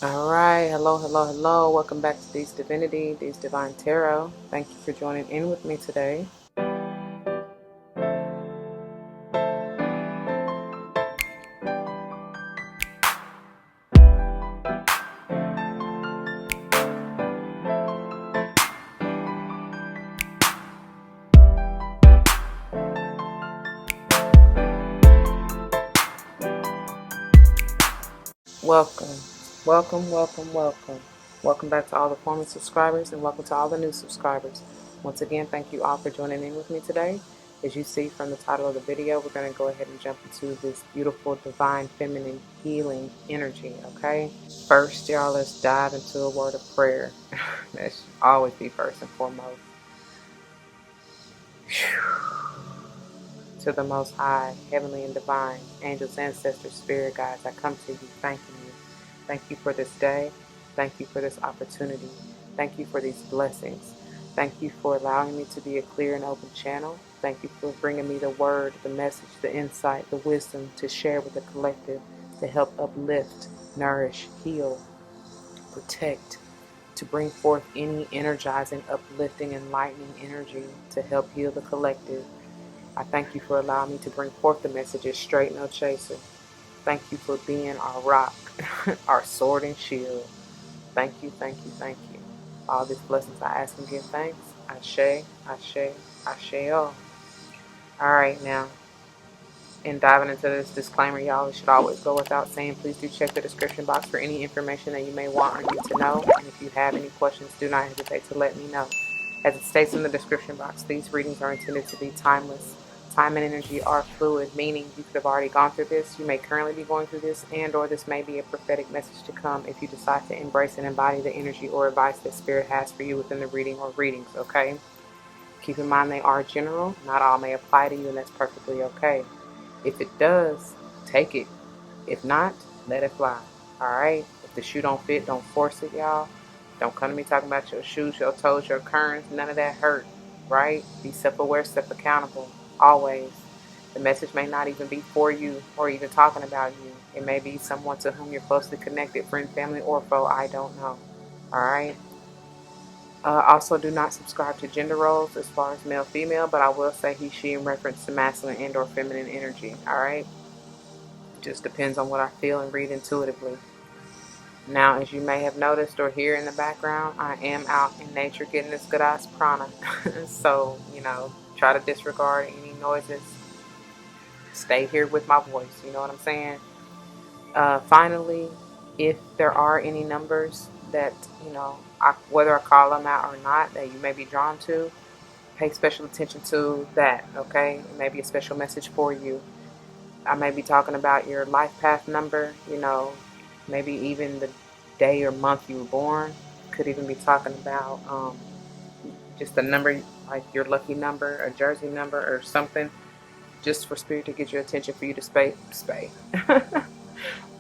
All right, hello. Welcome back to D's Divinity, D's Divine Tarot. Thank you for joining in with me today. Welcome. Welcome back to all the former subscribers and welcome to all the new subscribers. Once again, thank you all for joining in with me today. As you see from the title of the video, we're going to go ahead and jump into this beautiful divine feminine healing energy, okay? First, y'all, let's dive into a word of prayer. That should always be first and foremost. To the Most High, Heavenly and Divine, angels, ancestors, spirit guides, I come to you thanking you. Thank you for this day. Thank you for this opportunity. Thank you for these blessings. Thank you for allowing me to be a clear and open channel. Thank you for bringing me the word, the message, the insight, the wisdom to share with the collective, to help uplift, nourish, heal, protect, to bring forth any energizing, uplifting, enlightening energy to help heal the collective. I thank you for allowing me to bring forth the messages straight, no chaser. Thank you for being our rock, our sword and shield. Thank you. All these blessings I ask and give thanks. Ashe. All right, now, in diving into this disclaimer, y'all, it should always go without saying, please do check the description box for any information that you may want or need to know. And if you have any questions, do not hesitate to let me know. As it states in the description box, these readings are intended to be timeless. Time and energy are fluid, meaning you could have already gone through this, you may currently be going through this, and or this may be a prophetic message to come if you decide to embrace and embody the energy or advice that Spirit has for you within the reading or readings, okay? Keep in mind they are general. Not all may apply to you, and that's perfectly okay. If it does, take it. If not, let it fly, all right? If the shoe don't fit, don't force it, y'all. Don't come to me talking about your shoes, your toes, your currents. None of that hurt, right? Be self-aware, self-accountable, always. The message may not even be for you or even talking about you. It may be someone to whom you're closely connected, friend, family, or foe. I don't know, all right? Also, do not subscribe to gender roles as far as male, female, but I will say he, she in reference to masculine and or feminine energy, all right? It just depends on what I feel and read intuitively. Now, as you may have noticed or hear in the background, I am out in nature getting this good ass prana. So, try to disregard any noises. Stay here with my voice, you know what I'm saying? Finally, if there are any numbers that, whether I call them out or not, that you may be drawn to, pay special attention to that, okay? It may be a special message for you. I may be talking about your life path number, maybe even the day or month you were born. Could even be talking about just a number, like your lucky number, a jersey number, or something, just for Spirit to get your attention for you to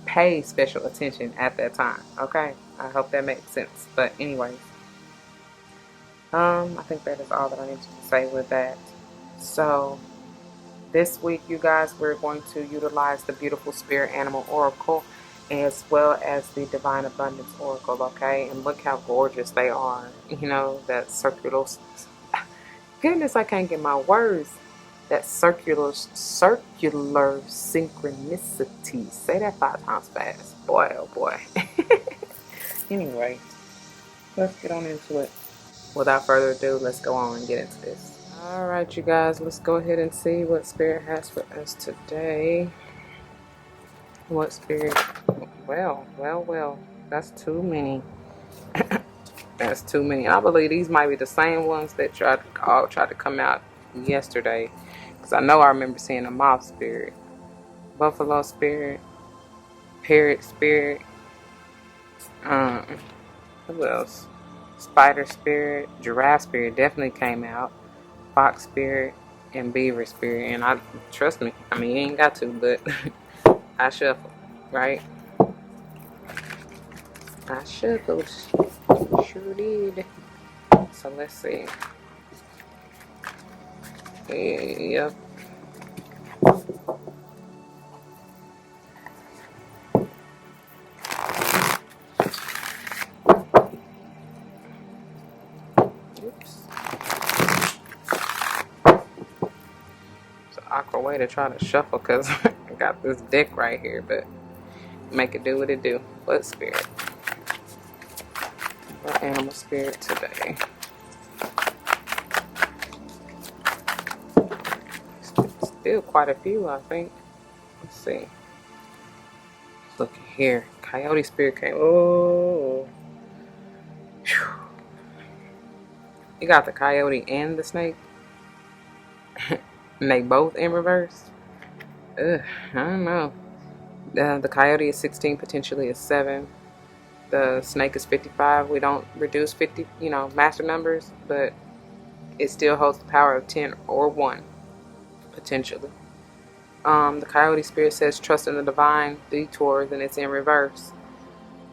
pay special attention at that time, okay? I hope that makes sense. But anyways, I think that is all that I need to say with that. So this week, you guys, we're going to utilize the beautiful Spirit Animal Oracle as well as the Divine Abundance Oracle, okay? And look how gorgeous they are. That circular, goodness, I can't get my words. That circular synchronicity. Say that 5 times fast. Boy, oh boy. Anyway, let's get on into it. Without further ado, let's go on and get into this. All right, you guys, let's go ahead and see what Spirit has for us today. What Spirit? Well, that's too many. That's too many. I believe these might be the same ones that tried to come out yesterday, because I know I remember seeing a moth spirit, buffalo spirit, parrot spirit. Who else? Spider spirit, giraffe spirit definitely came out. Fox spirit and beaver spirit, and I trust me. I mean, you ain't got to, but I shuffled, right? I shuffled, sure did. So let's see. Yep. awkward way to try to shuffle because I got this deck right here, but make it do what it do. What spirit? What animal spirit today? Still quite a few, I think. Let's see. Look here. Coyote spirit came. Oh. Whew. You got the coyote and the snake. And they both in reverse. Ugh, I don't know. The coyote is 16, potentially is 7. The snake is 55. We don't reduce 50, master numbers, but it still holds the power of 10 or 1, potentially. The coyote spirit says trust in the divine detours, and it's in reverse.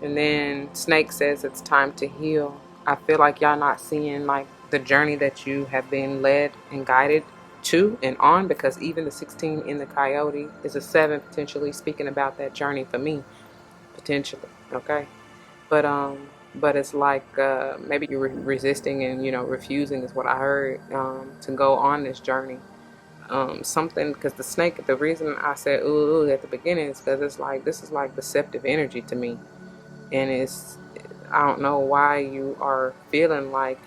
And then snake says it's time to heal. I feel like y'all not seeing like the journey that you have been led and guided to and on, because even the 16 in the coyote is a 7, potentially speaking about that journey for me, potentially. Okay. But it's like maybe you're resisting and refusing is what I heard, to go on this journey. Something, because the snake, the reason I said ooh at the beginning is because it's like, this is like deceptive energy to me, and I don't know why you are feeling like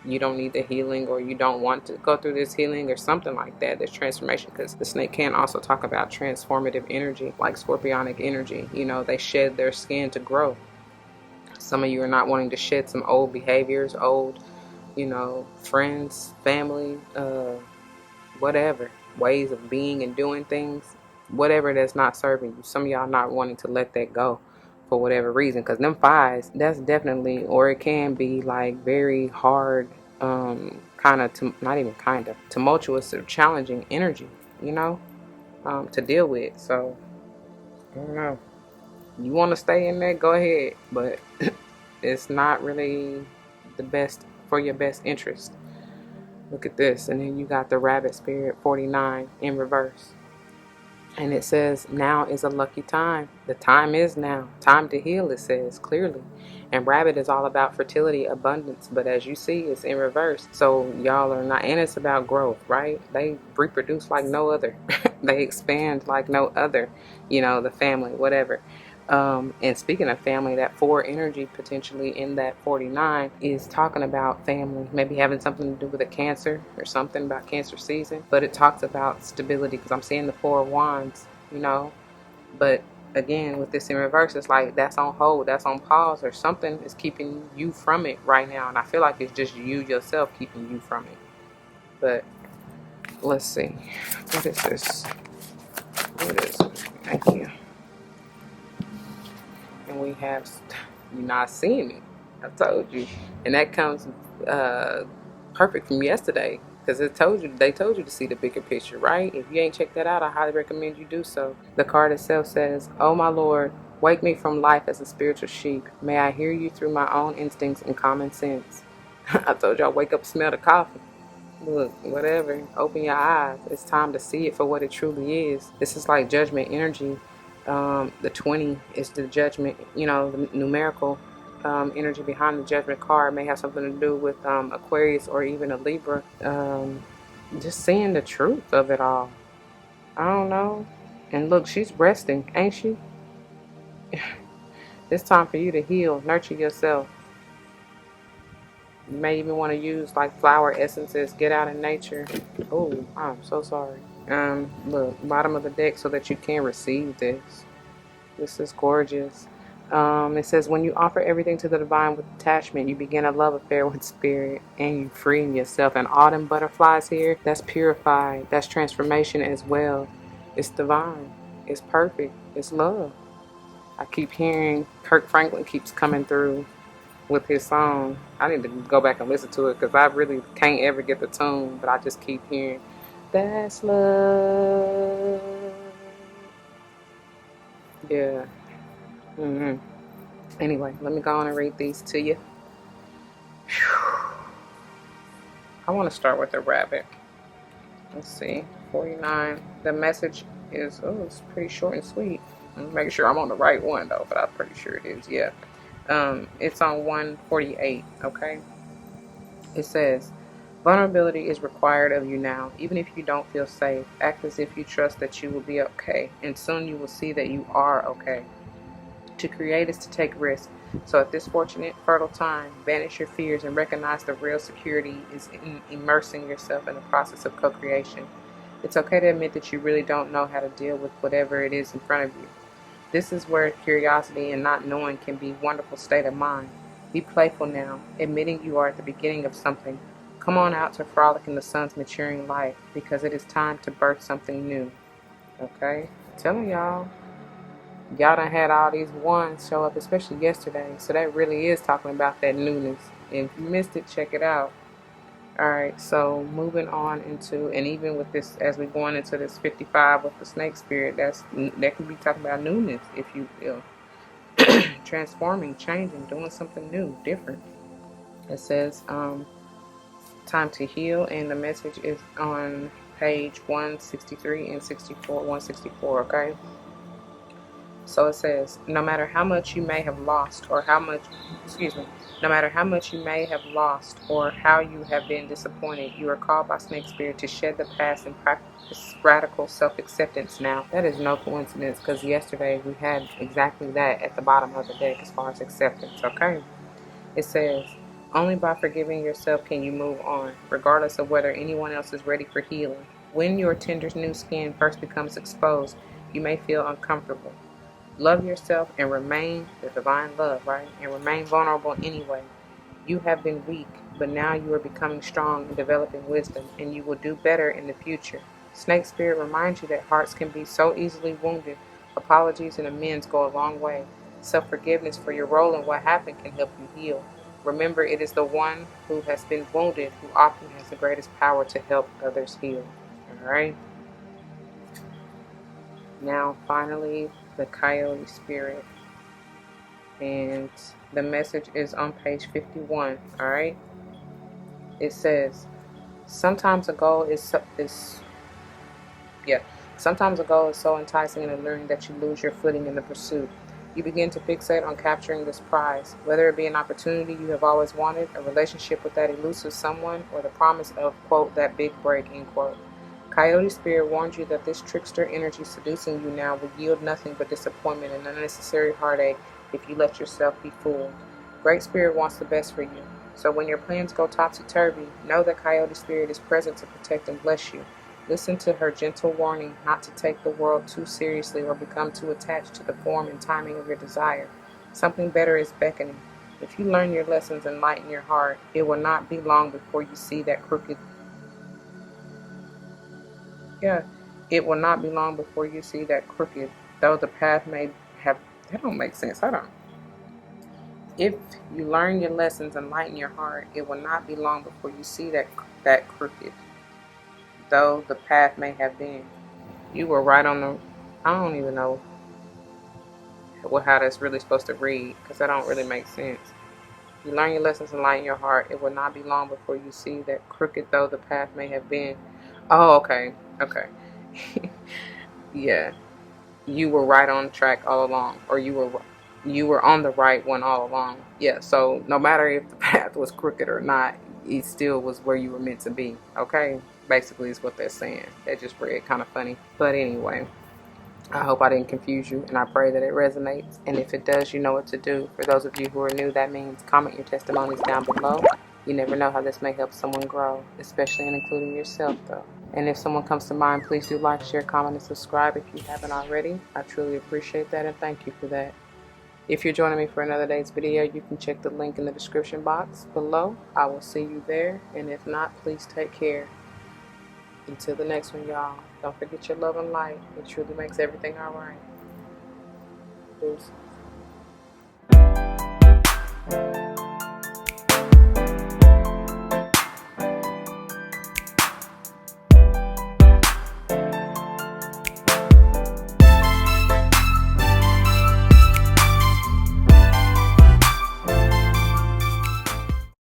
you don't need the healing, or you don't want to go through this healing or something like that. There's transformation, because the snake can also talk about transformative energy, like scorpionic energy. They shed their skin to grow. Some of you are not wanting to shed some old behaviors, old friends, family, whatever, ways of being and doing things, whatever that's not serving you. Some of y'all not wanting to let that go for whatever reason, because them 5s, that's definitely, or it can be like very hard, kind of, not even kind of, tumultuous or challenging energy, to deal with. So I don't know. You want to stay in there, go ahead, but it's not really the best for your best interest. Look at this. And then you got the rabbit spirit, 49, in reverse. And it says, now is a lucky time. The time is now. Time to heal, it says clearly. And rabbit is all about fertility, abundance. But as you see, it's in reverse. So y'all are not, and it's about growth, right? They reproduce like no other. They expand like no other, the family, whatever. And speaking of family, that 4 energy potentially in that 49 is talking about family, maybe having something to do with a cancer or something about cancer season. But it talks about stability, because I'm seeing the 4 of wands, But again, with this in reverse, it's like that's on hold, that's on pause, or something is keeping you from it right now. And I feel like it's just you yourself keeping you from it. But let's see. What is this? What is it? Thank you. And we have, you're not seeing it. I told you. And that comes perfect from yesterday, because they told you to see the bigger picture, right? If you ain't checked that out, I highly recommend you do so. The card itself says, oh my Lord, wake me from life as a spiritual sheep. May I hear you through my own instincts and common sense. I told y'all, wake up, smell the coffee. Look, whatever, open your eyes. It's time to see it for what it truly is. This is like judgment energy. The 20 is the judgment, the numerical energy behind the judgment card. May have something to do with Aquarius or even a Libra. Just seeing the truth of it all. I don't know. And look, she's resting, ain't she? It's time for you to heal, nurture yourself. You may even want to use like flower essences, get out in nature. Oh, I'm so sorry. Look, bottom of the deck so that you can receive this. This is gorgeous. It says, when you offer everything to the divine with attachment, you begin a love affair with spirit, and you freeing yourself. And all them butterflies here, that's purified. That's transformation as well. It's divine. It's perfect. It's love. I keep hearing Kirk Franklin keeps coming through with his song. I need to go back and listen to it, because I really can't ever get the tune, but I just keep hearing, that's love. Yeah. Anyway, let me go on and read these to you. I want to start with the rabbit. Let's see. 49. The message is, it's pretty short and sweet. I'm making sure I'm on the right one though, but I'm pretty sure it is. Yeah. It's on 148. Okay. It says, Vulnerability is required of you now. Even if you don't feel safe, act as if you trust that you will be okay, and soon you will see that you are okay. To create is to take risks. So at this fortunate, fertile time, banish your fears and recognize the real security is in immersing yourself in the process of co-creation. It's okay to admit that you really don't know how to deal with whatever it is in front of you. This is where curiosity and not knowing can be a wonderful state of mind. Be playful now, admitting you are at the beginning of something. Come on out to frolic in the sun's maturing light, because it is time to birth something new. Okay? I'm telling y'all done had all these ones show up, especially yesterday. So that really is talking about that newness. And if you missed it, check it out. Alright, so moving on into, and even with this, as we're going into this 55 with the snake spirit, that could be talking about newness, if you feel. Transforming, changing, doing something new, different. It says, time to heal, and the message is on page 163 and 164, okay? So it says, no matter how much you may have lost, or no matter how much you may have lost, or how you have been disappointed, you are called by Snake Spirit to shed the past and practice radical self-acceptance now. That is no coincidence, because yesterday we had exactly that at the bottom of the deck as far as acceptance, okay? It says, only by forgiving yourself can you move on, regardless of whether anyone else is ready for healing. When your tender new skin first becomes exposed, you may feel uncomfortable. Love yourself and remain the divine love, right? And remain vulnerable anyway. You have been weak, but now you are becoming strong and developing wisdom, and you will do better in the future. Snake Spirit reminds you that hearts can be so easily wounded. Apologies and amends go a long way. Self-forgiveness for your role in what happened can help you heal. Remember, it is the one who has been wounded who often has the greatest power to help others heal. All right? Now, finally, the Coyote Spirit. And the message is on page 51, all right? It says, sometimes a goal is so enticing and alluring that you lose your footing in the pursuit. You begin to fixate on capturing this prize, whether it be an opportunity you have always wanted, a relationship with that elusive someone, or the promise of, quote, that big break, end quote. Coyote Spirit warns you that this trickster energy seducing you now will yield nothing but disappointment and unnecessary heartache if you let yourself be fooled. Great Spirit wants the best for you. So when your plans go topsy-turvy, know that Coyote Spirit is present to protect and bless you. Listen to her gentle warning not to take the world too seriously or become too attached to the form and timing of your desire. Something better is beckoning. If you learn your lessons and lighten your heart, it will not be long before you see that crooked it will not be long before you see that crooked, though the path may have, that don't make sense, hold on. If you learn your lessons and lighten your heart, it will not be long before you see that crooked, though the path may have been. You were right on the, I don't even know how that's really supposed to read, because that don't really make sense. You learn your lessons and lighten your heart, it will not be long before you see that crooked, though the path may have been. Oh, okay. Yeah, you were right on track all along, or you were on the right one all along. Yeah, so no matter if the path was crooked or not, it still was where you were meant to be. Okay, basically is what they're saying. That just read kind of funny, but anyway, I hope I didn't confuse you, and I pray that it resonates. And if it does, you know what to do. For those of you who are new, that means comment your testimonies down below. You never know how this may help someone grow, especially in including yourself, though. And if someone comes to mind, please do like, share, comment, and subscribe if you haven't already. I truly appreciate that, and thank you for that. If you're joining me for another day's video, you can check the link in the description box below. I will see you there, and if not, please take care. Until the next one, y'all, don't forget your love and light. It truly makes everything all right. Peace.